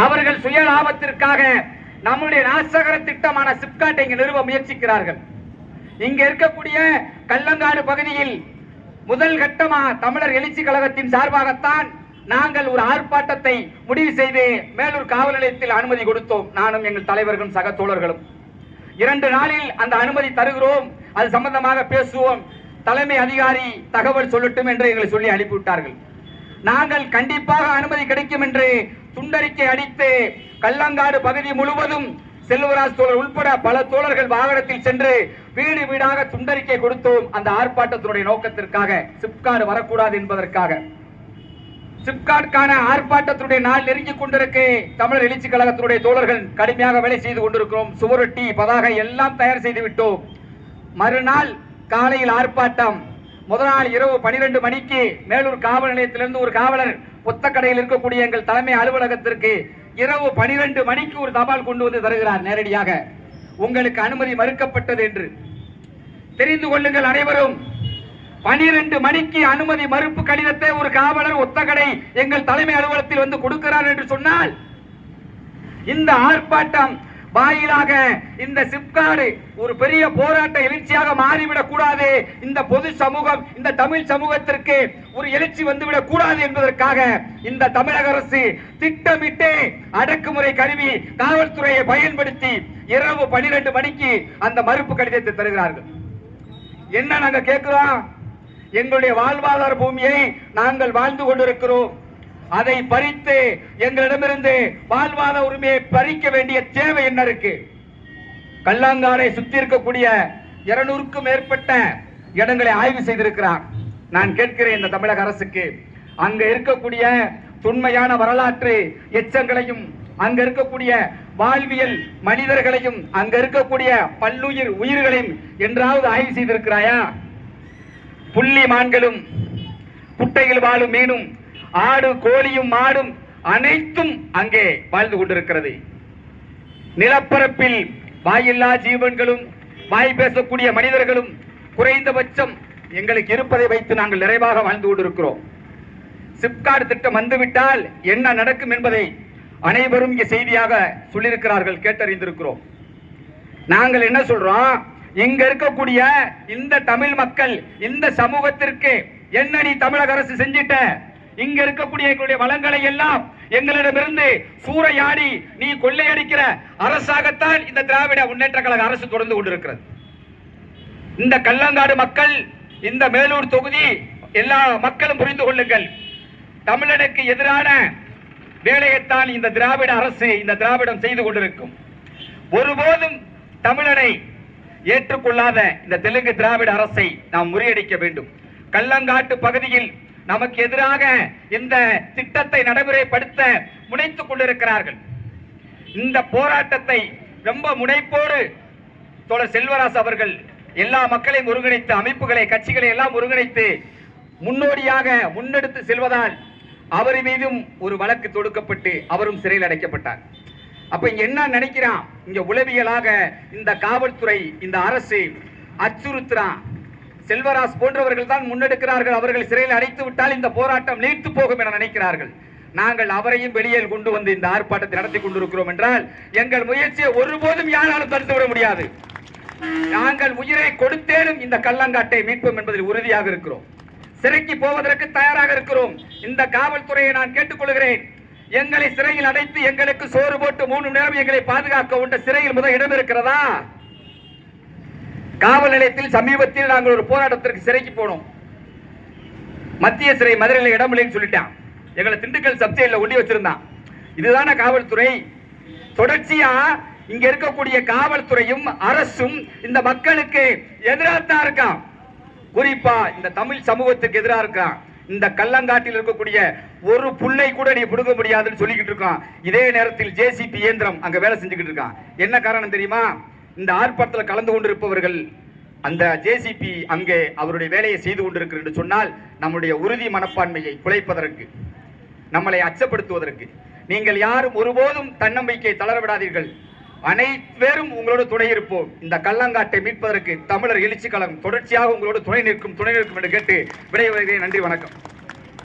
அவர்கள் சுய லாபத்திற்காக நம்முடைய நாசகர திட்டமான சிப்காட்டை இங்கு நிறுவ முயற்சிக்கிறார்கள். இங்க இருக்கக்கூடிய கல்லங்காடு பகுதியில் முதல் கட்டமா தமிழர் எழுச்சி கழகத்தின் சார்பாகத்தான் நாங்கள் ஒரு ஆர்ப்பாட்டத்தை முடிவு செய்து மேலூர் காவல் நிலையத்தில் அனுமதி கொடுத்தோம். நானும் எங்கள் தலைவர்களும் சக தோழர்களும் 2 நாளில் அந்த அனுமதி தருகிறோம், அது சம்பந்தமாக பேசுவோம், தலைமை அதிகாரி தகவல் சொல்லட்டும் என்று எங்களை சொல்லி அனுப்பிவிட்டார்கள். நாங்கள் கண்டிப்பாக அனுமதி கிடைக்கும் என்று துண்டறிக்கை அடித்து கல்லங்காடு பகுதி முழுவதும் செல்வராஜ் தோழர் உட்பட பல தோழர்கள் வாகனத்தில் சென்று வீடு வீடாக துண்டறிக்கை கொடுத்தோம். அந்த ஆர்ப்பாட்டத்தினுடைய நோக்கத்திற்காக சிப்காட் வரக்கூடாது என்பதற்காக. சிப்காட்கான ஆர்ப்பாட்டத்தினுடைய நாள் நெருங்கிக் கொண்டிருக்கு. தமிழர் எழுச்சி கழகத்தினுடைய தோழர்கள் கடுமையாக வேலை செய்து கொண்டிருக்கிறோம். சுவரொட்டி பதாகை எல்லாம் தயார் செய்து விட்டோம். மறுநாள் காலையில் ஆர்ப்பாட்டம். முதல் நாள் இரவு 12 மணிக்கு மேலூர் காவல் நிலையத்திலிருந்து ஒரு காவலர் புத்தக்கடையில் இருக்கக்கூடிய எங்கள் தலைமை அலுவலகத்திற்கு இரவு 12 மணிக்கு ஒரு தபால் கொண்டு வந்து தருகிறார். நேரடியாக உங்களுக்கு அனுமதி மறுக்கப்பட்டது என்று தெரிந்து கொள்ளுங்கள் அனைவரும். 12 மணிக்கு அனுமதி மறுப்பு கடிதத்தை ஒரு காவலர் ஒத்தக்கடை எங்கள் தலைமை அலுவலகத்தில் வந்து கொடுக்கிறார் என்று சொன்னால், இந்த ஆர்ப்பாட்டம் வாயிலாக இந்த சிப்காடு ஒரு பெரிய போராட்ட எழுச்சியாக மாறிவிடக் கூடாது, இந்த பொது சமூகம் இந்த தமிழ் சமூகத்திற்கு ஒரு எழுச்சி வந்துவிடக் கூடாது என்பதற்காக இந்த தமிழக அரசு திட்டமிட்டு அடக்குமுறை கருவி காவல்துறையை பயன்படுத்தி இரவு 12 மணிக்கு அந்த மறுப்பு கடிதத்தை தருகிறார்கள். என்ன நாங்க கேட்கிறோம்? எங்களுடைய வாழ்வாதார பூமியை நாங்கள் வாழ்ந்து கொண்டிருக்கிறோம், அதை பறித்து எங்களிடமிருந்து வாழ்வாதார உரிமையை பறிக்க வேண்டிய தேவை என்ன இருக்கு? கல்லங்காடை சுற்றி இருக்கக்கூடிய 200க்கும் மேற்பட்ட இடங்களை ஆய்வு செய்திருக்கிறார். நான் கேட்கிறேன் இந்த தமிழக அரசுக்கு, அங்க இருக்கக்கூடிய தொன்மையான வரலாற்று எச்சங்களையும் அங்க இருக்கக்கூடிய வாழ்வியல் மனிதர்களையும் அங்க இருக்கக்கூடிய பல்லுயிர் உயிர்களையும் என்றாவது ஆய்வு செய்திருக்கிறாயா? புள்ளி மான்களும் குட்டையில் வாழும் மீனும் ஆடு கோழியும் மாடும் அனைத்தும் அங்கே வாழ்ந்து கொண்டிருக்கிறது. நிலப்பரப்பில் வாயில்லா ஜீவன்களும் வாய் பேசக்கூடிய மனிதர்களும் குறைந்தபட்சம் எங்களுக்கு இருப்பதை வைத்து நாங்கள் நிறைவாக வாழ்ந்து கொண்டிருக்கிறோம். சிப்காட் திட்டம் வந்துவிட்டால் என்ன நடக்கும் என்பதை அனைவரும் இங்கே செய்தியாக சொல்லியிருக்கிறார்கள், கேட்டறிந்திருக்கிறோம். நாங்கள் என்ன சொல்றோம்? இங்க இருக்கக்கூடிய இந்த தமிழ் மக்கள் இந்த சமூகத்திற்கு என்ன நீ தமிழக அரசு செஞ்சிட்ட? இங்க இருக்கக்கூடிய எங்களுடைய வளங்களை எல்லாம் எங்களிடமிருந்து சூறையாடி நீ கொள்ளையடிக்கிற அரசாகத்தான் இந்த திராவிட முன்னேற்ற கழக அரசு தொடர்ந்து கொண்டிருக்கிறது. இந்த கல்லங்காடு மக்கள், இந்த மேலூர் தொகுதி எல்லா மக்களும் புரிந்து கொள்ளுங்கள், தமிழனுக்கு எதிரான வேலையைத்தான் இந்த திராவிட அரசு இந்த திராவிடம் செய்து கொண்டிருக்கும். ஒருபோதும் தமிழனை ஏற்றுக்கொள்ளாத இந்த தெலுங்கு திராவிட அரசை நாம் முறியடிக்க வேண்டும். கல்லங்காட்டு பகுதியில் நமக்கு எதிராக இந்த திட்டத்தை நடைமுறைப்படுத்த முனைத்துக் கொண்டிருக்கிறார்கள். இந்த போராட்டத்தை ரொம்ப முனைப்போடு தோழர் செல்வராஜ் அவர்கள் எல்லா மக்களையும் ஒருங்கிணைத்து, அமைப்புகளை கட்சிகளை எல்லாம் ஒருங்கிணைத்து முன்னோடியாக முன்னெடுத்து செல்வதால் அவர் மீதும் ஒரு வழக்கு தொடுக்கப்பட்டு அவரும் சிறையில் அடைக்கப்பட்டார். அப்ப இங்க என்ன நினைக்கிறான்? இங்க உளவியலாக இந்த காவல்துறை இந்த அரசு அச்சுறுத்துறான். செல்வராஜ் போன்றவர்கள் தான் முன்னெடுக்கிறார்கள். அவர்கள் சிறையில் அடைத்து விட்டால் இந்த போராட்டம் நீர்த்து போகும் என நினைக்கிறார்கள். நாங்கள் அவரையும் வெளியில் கொண்டு வந்து இந்த ஆர்ப்பாட்டத்தை நடத்தி கொண்டிருக்கிறோம் என்றால் எங்கள் முயற்சியை ஒருபோதும் யாராலும் தடுத்து விட முடியாது. நாங்கள் உயிரை கொடுத்தேனும் இந்த கல்லங்காட்டை மீட்போம் என்பதில் உறுதியாக இருக்கிறோம். சிறைக்கு போவதற்கு தயாராக இருக்கிறோம். இந்த காவல்துறையை நான் கேட்டுக்கொள்கிறேன், எங்களை சிறையில் அடைத்து எங்களுக்கு சோறு போட்டு 3 நேரம் எங்களை பாதுகாக்க உண்ட சிறையில் முதல் இடம் இருக்கிறதா? காவல் நிலையத்தில் சமீபத்தில் நாங்கள் ஒரு போராட்டத்திற்கு சிறைக்கு போனோம். மத்திய சிறை மதுரையில் இடம் இல்லைன்னு சொல்லிட்டான். எங்களை திண்டுக்கல் சப்ஜெக்ட்ல ஒண்டி வச்சிருந்தான். இதுதான காவல்துறை? தொடர்ச்சியா இங்க இருக்கக்கூடிய காவல்துறையும் அரசும் இந்த மக்களுக்கு எதிராகத்தான் இருக்கான். குறிப்பா இந்த தமிழ் சமூகத்துக்கு எதிராக இருக்கான். இந்த கல்லங்காட்டில் இருக்கக்கூடிய ஒரு புல்லை கூட நீ புடுங்க முடியாதுன்னு சொல்லிக்கிட்டு இருக்கான். இதே நேரத்தில் ஜேசிபி இயந்திரம் அங்க வேலை செஞ்சுக்கிட்டு இருக்கான். என்ன காரணம் தெரியுமா? இந்த ஆர்ப்பாட்டத்தில் கலந்து கொண்டிருப்பவர்கள் அந்த ஜேசிபி அங்கே அவருடைய வேலையை செய்து கொண்டிருக்கிறது என்று சொன்னால் நம்முடைய உறுதி மனப்பான்மையை குலைப்பதற்கு, நம்மளை அச்சப்படுத்துவதற்கு. நீங்கள் யாரும் ஒருபோதும் தன்னம்பிக்கை தளரவிடாதீர்கள். அனைவரும் உங்களோடு துணை இருப்போம். இந்த கல்லங்காட்டை மீட்பதற்கு தமிழர் எழுச்சி கழகம் தொடர்ச்சியாக உங்களோடு துணை நிற்கும் என்று கேட்டு விடைபெறுகிறேன். நன்றி, வணக்கம்.